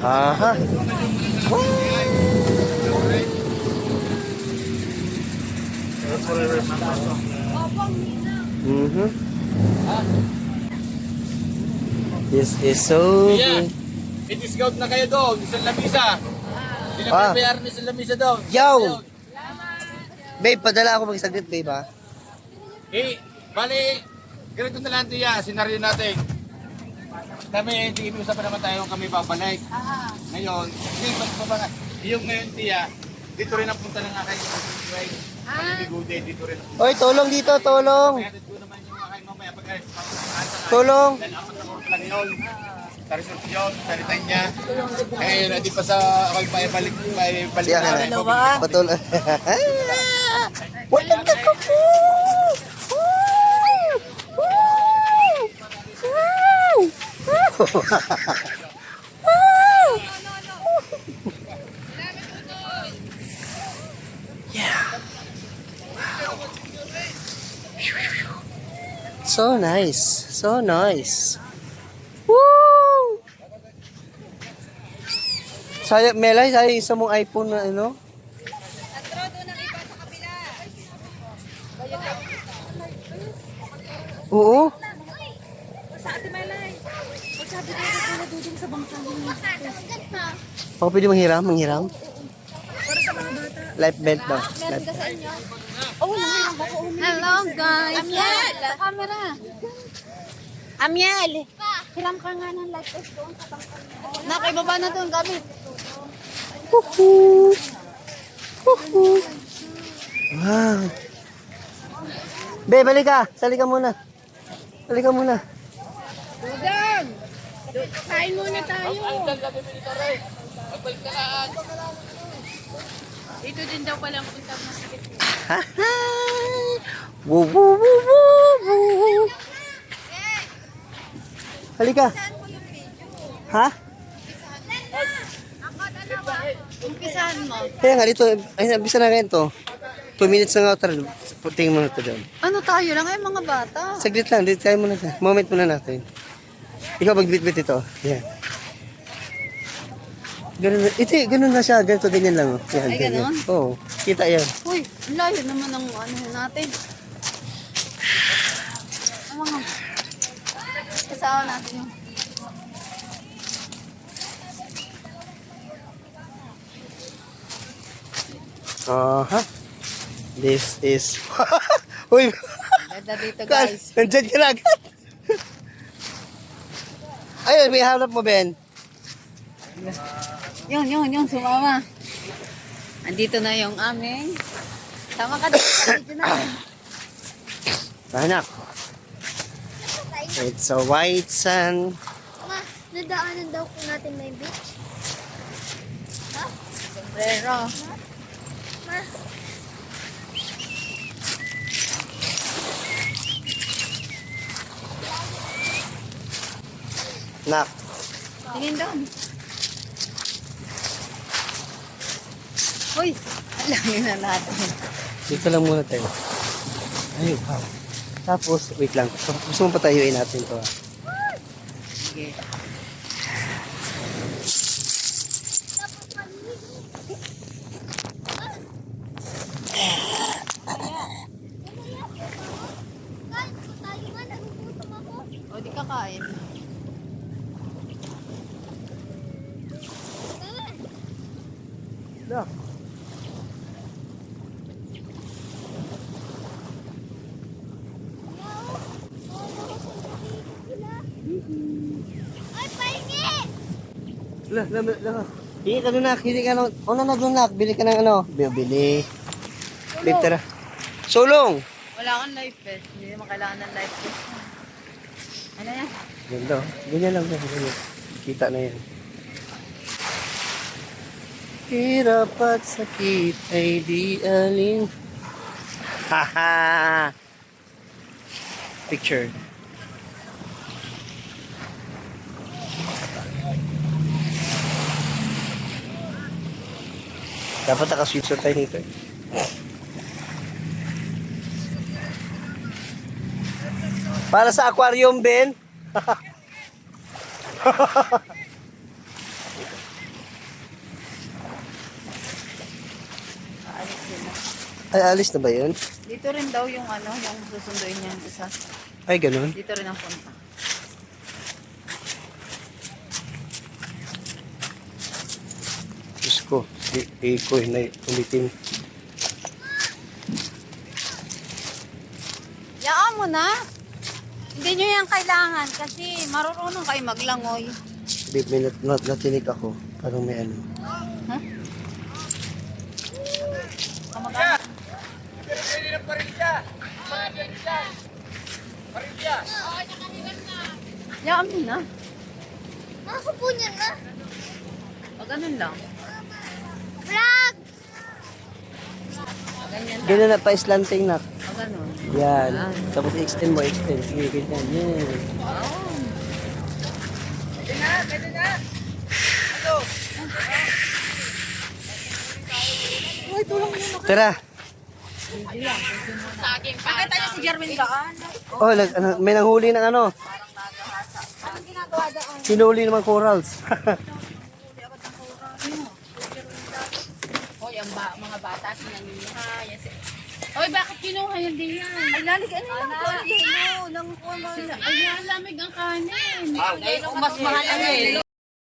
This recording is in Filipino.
Aha. Mhm. This is so Yeah. good. I-discount na kayo doon, isang lamisa. Hindi na bayaran ni isang lamisa doon. Yo! Babe, padala ako magsaglit, babe, ha? Bali, ganito na lang tiya, senaryo natin. Kami, hindi usapan naman tayo kung kami babalik. Ngayon, yung ngayon tiya, dito rin ang punta ng aking right. Bigude, dito rin ang punta. Oy, tulong dito, tulong. Kaya ko naman yung aking mamaya pag Tulong. dahil apat na oras lang yun. Tarisot yun, salitan niya. Ngayon, di pa sa ako'y balik Siya ka na. na. Patulong. Walang nakapo! So nice. So nice. Woo! Sayang, Melay, sayang isa mong iPhone na ano? Oo. Sa Ate Malay. Sabi ko na dudong sa bangkang. Baka pwede manghiram, manghiram. Para sa mga bata. Life belt ba? Meron ka sa inyo? Oh, nangiram ako. Hello guys. Amiel. Sa camera. Amiel. Hiram ka nga ng light test doon sa bangkang. Nakibaba na doon gamit. Woohoo! Woohoo! Wow! Be, balik ka! Sali ka muna! Sali ka muna! Dudong! Kain muna tayo. Dito din daw palang punta mo sa gitna. Woo, woo, woo, woo, woo. Halika! Ha? Umpisahan mo. Kaya nga dito, ay nabisa na rin to. 2 minutes na nga, tara, tingin mo na ito dyan. Ano tayo lang ay mga bata? Saglit lang, dito tayo muna dyan. Moment muna natin. Ikaw magbit-bit ito. Yan. Ganun na siya, ganito, ganyan lang. Oh. Yan, Ay, ganyan. ganun? Oo, kita yan. Uy, ang layo naman ng ano natin. Ang mga... Kasama natin yung... Aha. This is... Uy! Ganda dito guys. Nandyan ka na agad. Ayun, may hanap mo, Ben. Yun, sumama. Andito na yung aming... Tama ka dito na. Anak. It's a white sun. Ma, nadaanan daw po natin may beach. Sombrero. Ma, Nak. Tingin doon. Uy, alam na natin. Dito lang muna tayo. Ay, wow. Tapos, wait lang. Gusto mo patayuin natin to. Sige. guys, tayo nga, nagugutom ako. O, di kakain. Nak. Ay, pahingi! Hindi ka lunak, hindi ka lunak. Una na lunak, bili ka ng ano. Bili. Tara. Sulong! Wala kang life vest. Hindi naman kailangan ng life vest. Ano yan? Ganda. Ganyan lang. Ganyan. Kita na yan. Hirap at sakit ay di alin. Haha! Picture. Dapat naka-switcher tayo nito. Para sa aquarium, Ben. Aalis din na. Ay, alis na ba yun? Dito rin daw yung ano, yung susunduin niyang isa. Ay, ganun. Dito rin ang punta. Diyos ko, ikoy na ulitin. Yaan mo na. Hindi nyo yan kailangan kasi marunong kayo maglangoy. Babe, may natinig ako. Parang may ano. Ha? Kamag-anak. Pero pwede na pa rin siya. Parilya. Yaan mo na. Makakupo niya na. O ganun lang. Vlog! O ganyan lang. Ganun na pa slanting na. O ganun. Yan. Tapos extend mo, extend. Sige, ganyan. Yan. Oh. Tara. Nakita niyo si Jerwin daan? Oh, may nanghuli ng ano. Sinuli naman corals. Hoy, ang mga bata sinanila. Yes. Hoy, bakit kinuha yan din yan? Ay, lalig, ano lang po? Yelo, lang po. Ay, lamig ang kanin. Mas mahal ang yelo.